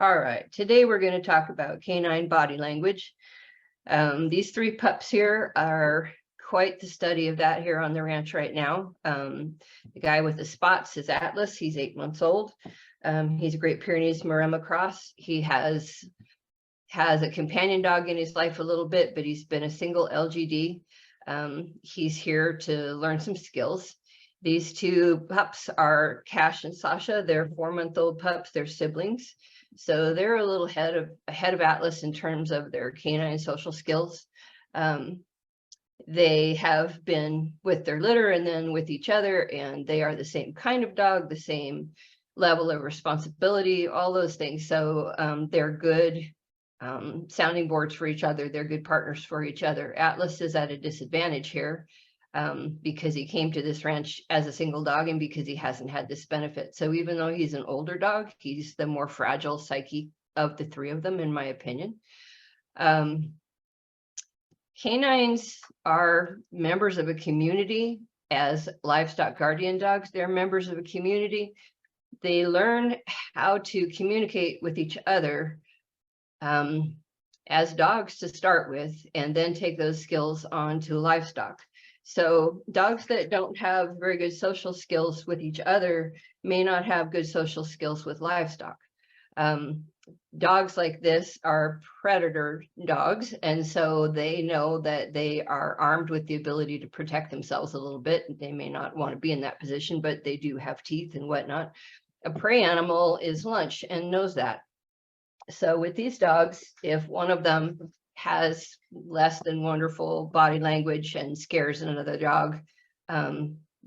All right, today we're going to talk about canine body language. These three pups here are quite the study of that here on the ranch right now. The guy with the spots is Atlas. He's 8 months old. He's a Great Pyrenees Maremma cross. He has a companion dog in his life a little bit, but he's been a single LGD. He's here to learn some skills. These two pups are Cash and Sasha. They're 4-month-old pups. They're siblings. So they're a little ahead of Atlas in terms of their canine social skills. They have been with their litter and then with each other, and they are the same kind of dog, the same level of responsibility, all those things. So they're good sounding boards for each other. They're good partners for each other. Atlas is at a disadvantage here because he came to this ranch as a single dog and because he hasn't had this benefit. So even though he's an older dog, he's the more fragile psyche of the three of them, in my opinion. Canines are members of a community. As livestock guardian dogs, they're members of a community. They learn how to communicate with each other as dogs to start with, and then take those skills on to livestock. So dogs that don't have very good social skills with each other may not have good social skills with livestock. Dogs like this are predator dogs, and so they know that they are armed with the ability to protect themselves a little bit. They may not want to be in that position, but they do have teeth and whatnot. A prey animal is lunch and knows that. So with these dogs, if one of them has less than wonderful body language and scares another dog,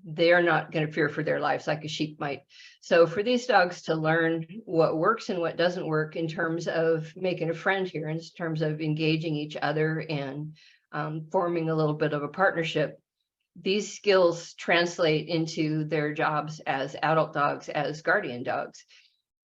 they're not going to fear for their lives like a sheep might. So for these dogs to learn what works and what doesn't work in terms of making a friend here, in terms of engaging each other and forming a little bit of a partnership, these skills translate into their jobs as adult dogs, as guardian dogs.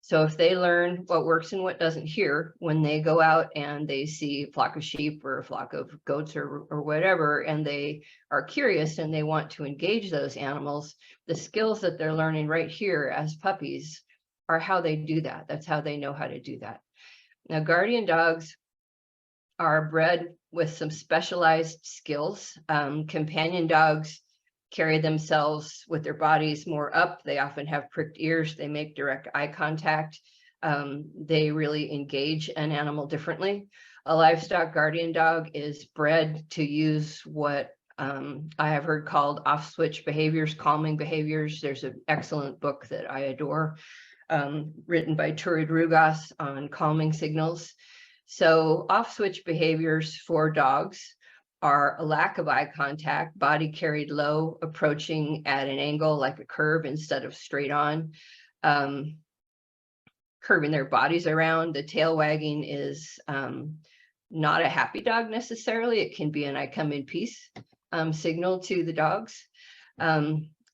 So if they learn what works and what doesn't here, when they go out and they see a flock of sheep or a flock of goats or whatever, and they are curious and they want to engage those animals, the skills that they're learning right here as puppies are how they do that. That's how they know how to do that. Now, guardian dogs are bred with some specialized skills. Companion dogs carry themselves with their bodies more up. They often have pricked ears. They make direct eye contact. They really engage an animal differently. A livestock guardian dog is bred to use what I have heard called off-switch behaviors, calming behaviors. There's an excellent book that I adore, written by Turi Rugas on calming signals. So off-switch behaviors for dogs are a lack of eye contact, body carried low, approaching at an angle like a curve instead of straight on, curving their bodies around. The tail wagging is not a happy dog necessarily. It can be an I come in peace signal to the dogs.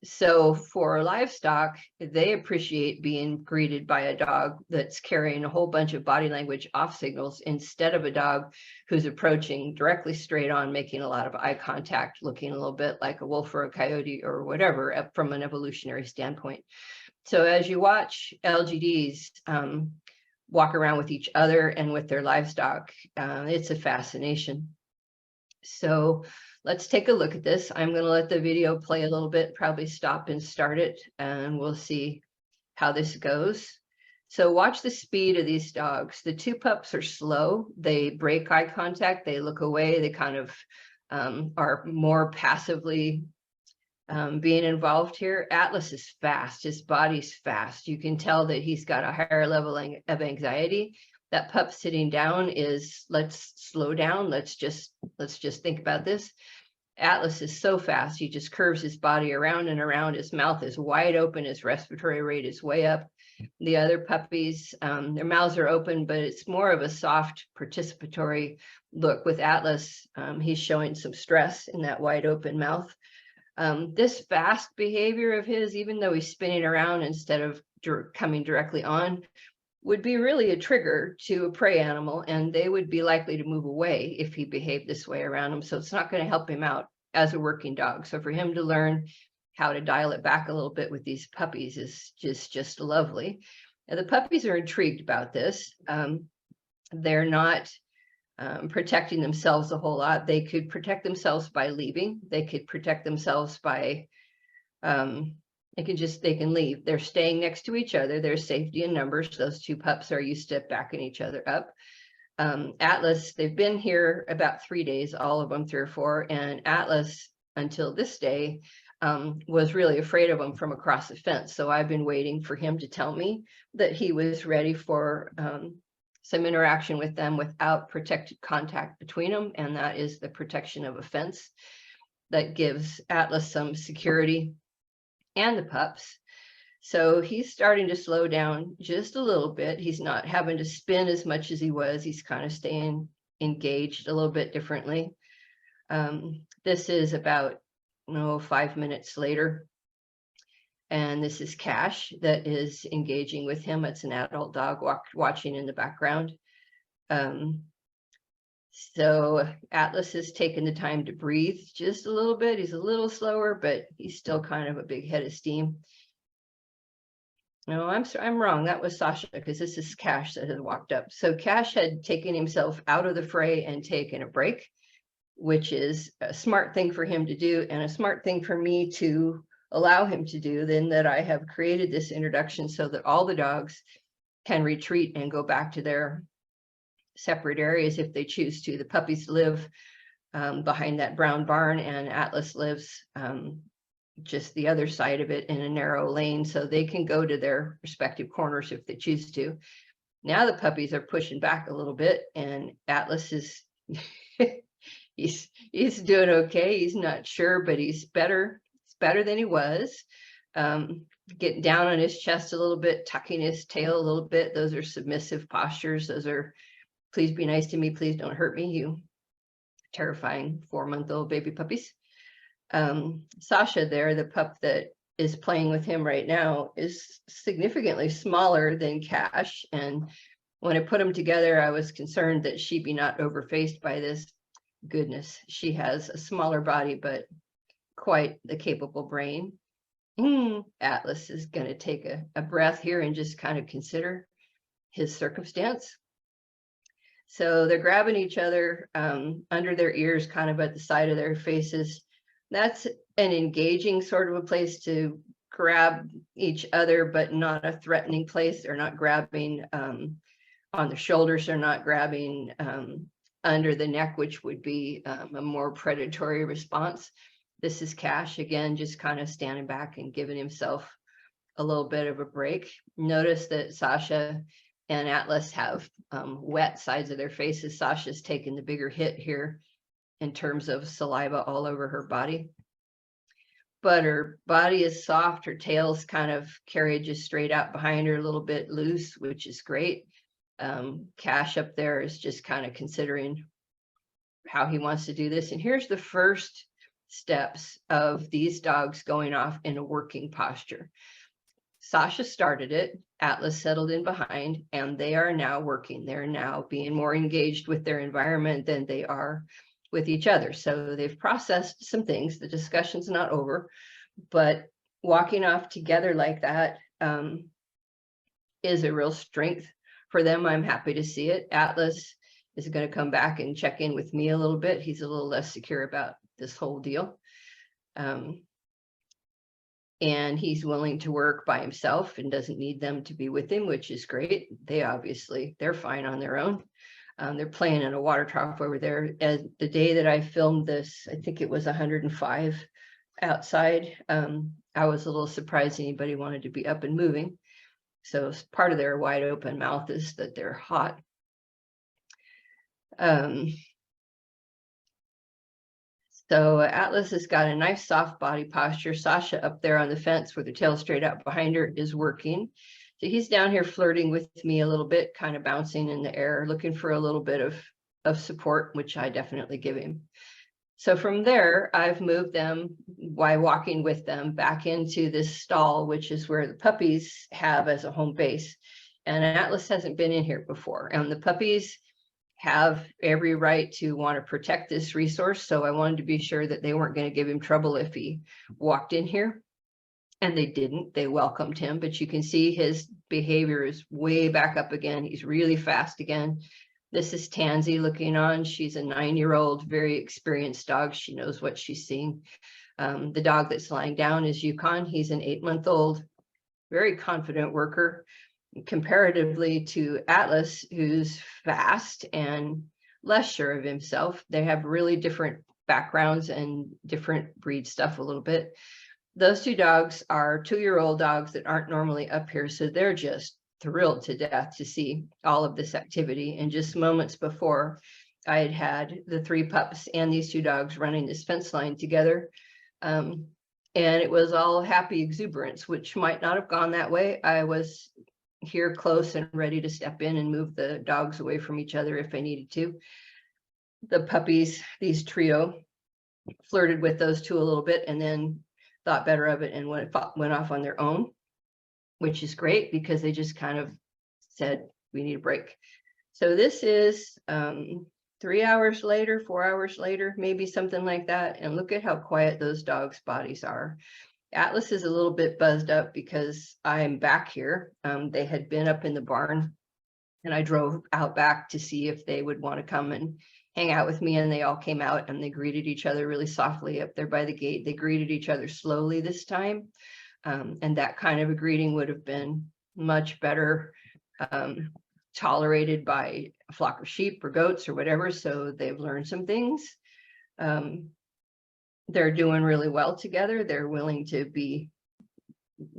So for livestock, they appreciate being greeted by a dog that's carrying a whole bunch of body language off signals instead of a dog who's approaching directly straight on, making a lot of eye contact, looking a little bit like a wolf or a coyote or whatever from an evolutionary standpoint. So as you watch LGDs walk around with each other and with their livestock, it's a fascination. So let's take a look at this. I'm going to let the video play a little bit, probably stop and start it, and we'll see how this goes. So watch the speed of these dogs. The two pups are slow. They break eye contact. They look away. They kind of are more passively being involved here. Atlas is fast. His body's fast. You can tell that he's got a higher level of anxiety. That pup sitting down is, let's slow down. Let's just think about this. Atlas is so fast. He just curves his body around and around. His mouth is wide open. His respiratory rate is way up. The other puppies, their mouths are open, but it's more of a soft participatory look. With Atlas, he's showing some stress in that wide open mouth. This fast behavior of his, even though he's spinning around instead of coming directly on, would be really a trigger to a prey animal, and they would be likely to move away if he behaved this way around them. So it's not going to help him out as a working dog. So for him to learn how to dial it back a little bit with these puppies is just lovely. And the puppies are intrigued about this. They're not protecting themselves a whole lot. They could protect themselves by leaving. They could protect themselves by, they can leave. They're staying next to each other. There's safety in numbers. Those two pups are used to backing each other up. Atlas, they've been here about 3 days, all of them, 3 or 4, and Atlas, until this day, was really afraid of them from across the fence. So I've been waiting for him to tell me that he was ready for some interaction with them without protected contact between them, and that is the protection of a fence that gives Atlas some security and the pups. So he's starting to slow down just a little bit. He's not having to spin as much as he was. He's kind of staying engaged a little bit differently. This is about 5 minutes later. And this is Cash that is engaging with him. It's an adult dog watching in the background. So Atlas has taken the time to breathe just a little bit. He's a little slower, but he's still kind of a big head of steam. No, I'm wrong. That was Sasha, because this is Cash that had walked up. So Cash had taken himself out of the fray and taken a break, which is a smart thing for him to do and a smart thing for me to allow him to do. Then that I have created this introduction so that all the dogs can retreat and go back to their separate areas if they choose to. The puppies live behind that brown barn, and Atlas lives just the other side of it in a narrow lane, so they can go to their respective corners if they choose to. Now the puppies are pushing back a little bit, and Atlas is he's doing okay. He's not sure, but he's better. It's better than he was. Getting down on his chest a little bit, tucking his tail a little bit. Those are submissive postures. Those are, please be nice to me, please don't hurt me, you terrifying 4-month-old baby puppies. Sasha there, the pup that is playing with him right now, is significantly smaller than Cash. And when I put them together, I was concerned that she be not overfaced by this. Goodness, she has a smaller body, but quite the capable brain. Atlas is going to take a breath here and just kind of consider his circumstance. So they're grabbing each other under their ears, kind of at the side of their faces. That's an engaging sort of a place to grab each other, but not a threatening place. They're not grabbing on the shoulders. They're not grabbing under the neck, which would be a more predatory response. This is Cash, again, just kind of standing back and giving himself a little bit of a break. Notice that Sasha and Atlas have wet sides of their faces. Sasha's taken the bigger hit here in terms of saliva all over her body. But her body is soft. Her tail's kind of carried just straight out behind her, a little bit loose, which is great. Cash up there is just kind of considering how he wants to do this. And here's the first steps of these dogs going off in a working posture. Sasha started it, Atlas settled in behind, and they are now working. They're now being more engaged with their environment than they are with each other. So they've processed some things. The discussion's not over, but walking off together like that is a real strength for them. I'm happy to see it. Atlas is going to come back and check in with me a little bit. He's a little less secure about this whole deal. And he's willing to work by himself and doesn't need them to be with him, which is great. They're fine on their own. They're playing in a water trough over there. And the day that I filmed this, I think it was 105 outside. I was a little surprised anybody wanted to be up and moving. So part of their wide open mouth is that they're hot. So Atlas has got a nice soft body posture. Sasha up there on the fence with her tail straight out behind her is working. So he's down here flirting with me a little bit, kind of bouncing in the air, looking for a little bit of support, which I definitely give him. So from there, I've moved them, by walking with them, back into this stall, which is where the puppies have as a home base. And Atlas hasn't been in here before. And the puppies have every right to want to protect this resource. So I wanted to be sure that they weren't going to give him trouble if he walked in here. And they didn't. They welcomed him, but you can see his behavior is way back up again. He's really fast again. This is Tansy looking on. She's a 9-year-old, very experienced dog. She knows what she's seeing. The dog that's lying down is Yukon. He's an 8-month-old, very confident worker, comparatively to Atlas, who's fast and less sure of himself. They have really different backgrounds and different breed stuff a little bit. Those two dogs are 2-year-old dogs that aren't normally up here, so they're just thrilled to death to see all of this activity. And just moments before, I had the 3 pups and these 2 dogs running this fence line together. And it was all happy exuberance, which might not have gone that way. I was here close and ready to step in and move the dogs away from each other if I needed to. The puppies, these trio, flirted with those 2 a little bit and then thought better of it and went off on their own, which is great because they just kind of said, we need a break. So this is 3 hours later, 4 hours later, maybe something like that. And look at how quiet those dogs' bodies are. Atlas is a little bit buzzed up because I'm back here. They had been up in the barn and I drove out back to see if they would want to come and hang out with me, and they all came out and they greeted each other really softly up there by the gate. They greeted each other slowly this time, and that kind of a greeting would have been much better tolerated by a flock of sheep or goats or whatever. So they've learned some things. They're doing really well together. They're willing to be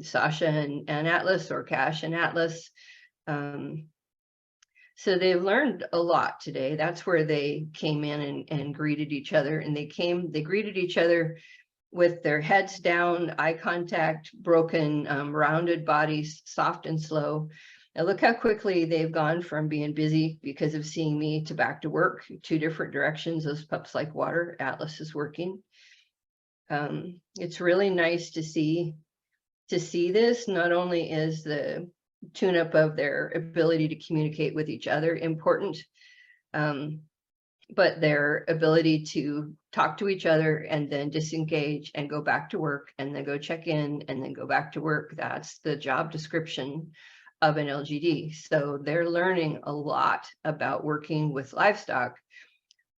Sasha and Atlas, or Cash and Atlas. So they've learned a lot today. That's where they came in and greeted each other. And they greeted each other with their heads down, eye contact, broken, rounded bodies, soft and slow. And look how quickly they've gone from being busy because of seeing me to back to work, 2 different directions. Those pups like water. Atlas is working. It's really nice to see this. Not only is the tune-up of their ability to communicate with each other important, but their ability to talk to each other and then disengage and go back to work and then go check in and then go back to work. That's the job description of an LGD. So they're learning a lot about working with livestock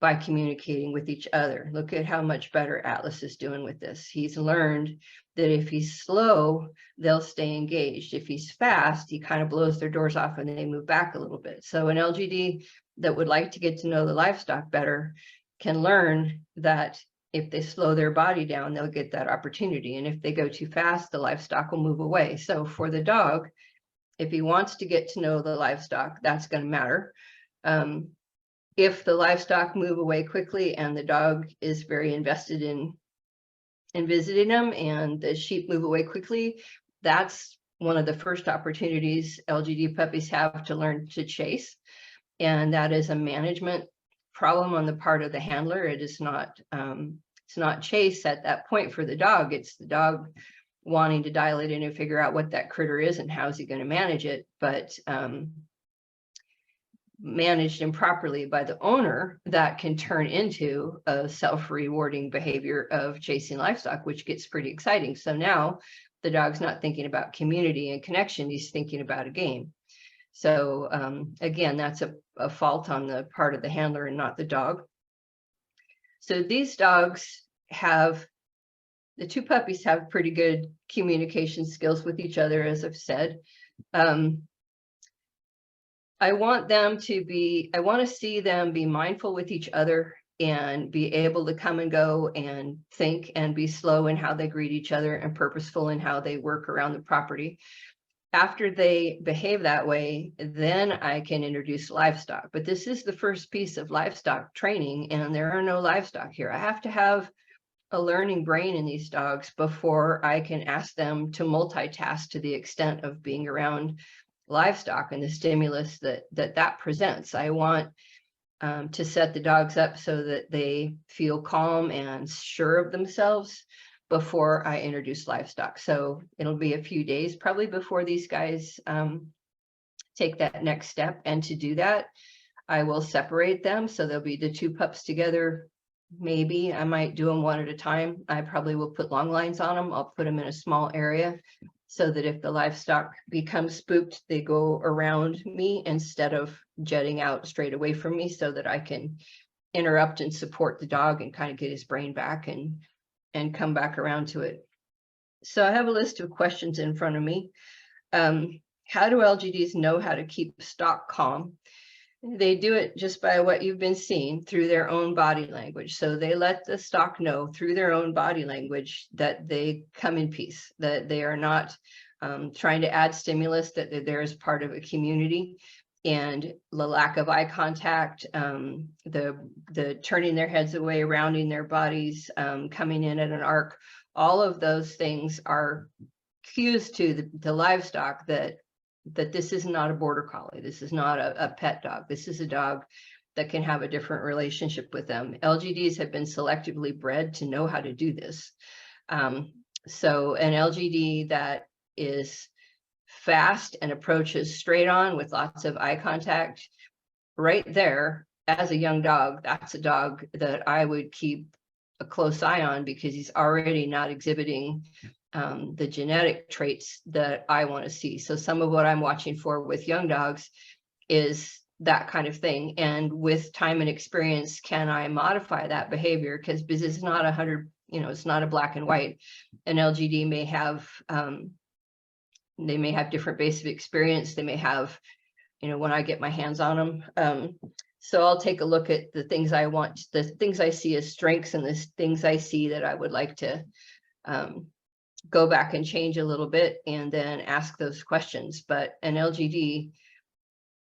by communicating with each other. Look at how much better Atlas is doing with this. He's learned that if he's slow, they'll stay engaged. If he's fast, he kind of blows their doors off and they move back a little bit. So an LGD that would like to get to know the livestock better can learn that if they slow their body down, they'll get that opportunity. And if they go too fast, the livestock will move away. So for the dog, if he wants to get to know the livestock, that's going to matter. If the livestock move away quickly and the dog is very invested in visiting them, and the sheep move away quickly, that's one of the first opportunities LGD puppies have to learn to chase. And that is a management problem on the part of the handler. It is not, it's not chase at that point for the dog. It's the dog wanting to dial it in and figure out what that critter is and how is he going to manage it. But managed improperly by the owner, that can turn into a self-rewarding behavior of chasing livestock, which gets pretty exciting. So now the dog's not thinking about community and connection, he's thinking about a game. So again, that's a fault on the part of the handler and not the dog. So these dogs have, the 2 puppies have pretty good communication skills with each other, as I've said. I want to see them be mindful with each other and be able to come and go and think and be slow in how they greet each other and purposeful in how they work around the property. After they behave that way, then I can introduce livestock. But this is the first piece of livestock training, and there are no livestock here. I have to have a learning brain in these dogs before I can ask them to multitask to the extent of being around livestock and the stimulus that presents. I want to set the dogs up so that they feel calm and sure of themselves before I introduce livestock. So it'll be a few days probably before these guys take that next step. And to do that, I will separate them. So there'll be the 2 pups together maybe I might do them one at a time. I probably will put long lines on them. I'll put them in a small area so that if the livestock becomes spooked, they go around me instead of jetting out straight away from me, so that I can interrupt and support the dog and kind of get his brain back and come back around to it. So I have a list of questions in front of me. How do LGDs know how to keep stock calm? They do it just by what you've been seeing, through their own body language. So they let the stock know through their own body language that they come in peace, that they are not trying to add stimulus, that they're there as part of a community. And the lack of eye contact, the turning their heads away, rounding their bodies, coming in at an arc, all of those things are cues to the livestock that this is not a border collie. This is not a pet dog. This is a dog that can have a different relationship with them. LGDs have been selectively bred to know how to do this. So an LGD that is fast and approaches straight on with lots of eye contact, right there, as a young dog, that's a dog that I would keep a close eye on, because he's already not exhibiting the genetic traits that I want to see. So some of what I'm watching for with young dogs is that kind of thing. And with time and experience, can I modify that behavior? Because it's not 100, it's not a black and white. An LGD may have, they may have different base of experience. They may have, when I get my hands on them. So I'll take a look at the things I want, the things I see as strengths, and the things I see that I would like to go back and change a little bit, and then ask those questions. But an LGD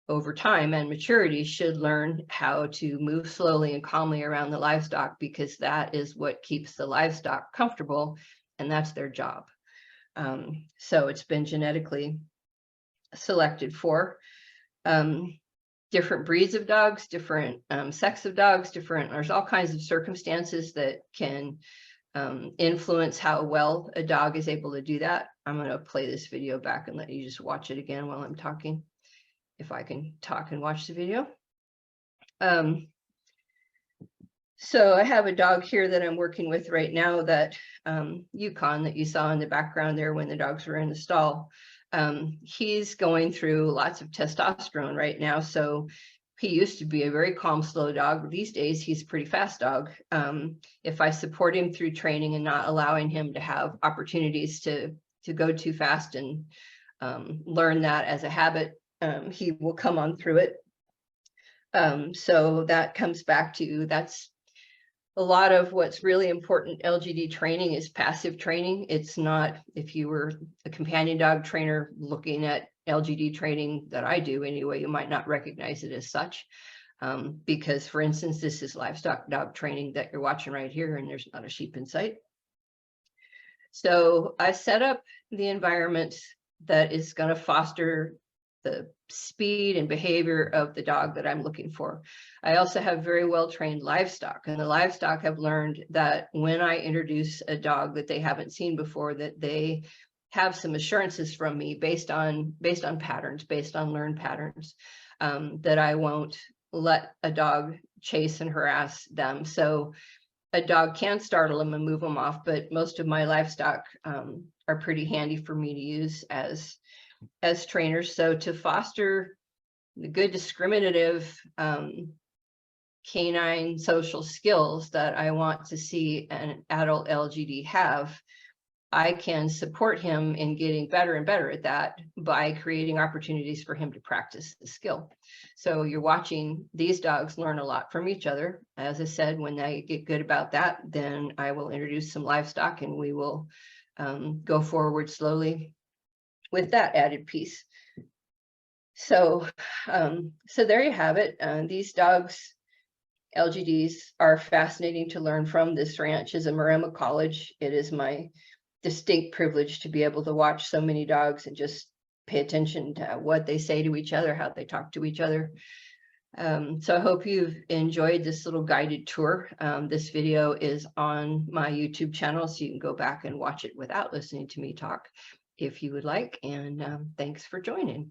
over time and maturity should learn how to move slowly and calmly around the livestock, because that is what keeps the livestock comfortable, and that's their job. So it's been genetically selected for. Different breeds of dogs, different sex of dogs, there's all kinds of circumstances that can influence how well a dog is able to do that. I'm going to play this video back and let you just watch it again while I'm talking, if I can talk and watch the video. So I have a dog here that I'm working with right now, that Yukon that you saw in the background there when the dogs were in the stall. He's going through lots of testosterone right now. So he used to be a very calm, slow dog. These days, he's a pretty fast dog. If I support him through training and not allowing him to have opportunities to go too fast and learn that as a habit, he will come on through it. So that comes back to, that's a lot of what's really important. LGD training is passive training. It's not, if you were a companion dog trainer looking at LGD training that I do anyway, you might not recognize it as such. Because, for instance, this is livestock dog training that you're watching right here, and there's not a sheep in sight. So I set up the environment that is going to foster the speed and behavior of the dog that I'm looking for. I also have very well trained livestock, and the livestock have learned that when I introduce a dog that they haven't seen before, that they have some assurances from me based on patterns, based on learned patterns, that I won't let a dog chase and harass them. So a dog can startle them and move them off, but most of my livestock are pretty handy for me to use as trainers. So to foster the good discriminative canine social skills that I want to see an adult LGD have, I can support him in getting better and better at that by creating opportunities for him to practice the skill. So you're watching these dogs learn a lot from each other. As I said, when they get good about that, then I will introduce some livestock, and we will go forward slowly with that added piece. So, so there you have it. These dogs, LGDs, are fascinating to learn from. This ranch is a Maremma college. It is my distinct privilege to be able to watch so many dogs and just pay attention to what they say to each other, how they talk to each other. So I hope you've enjoyed this little guided tour. This video is on my YouTube channel, so you can go back and watch it without listening to me talk if you would like. And thanks for joining.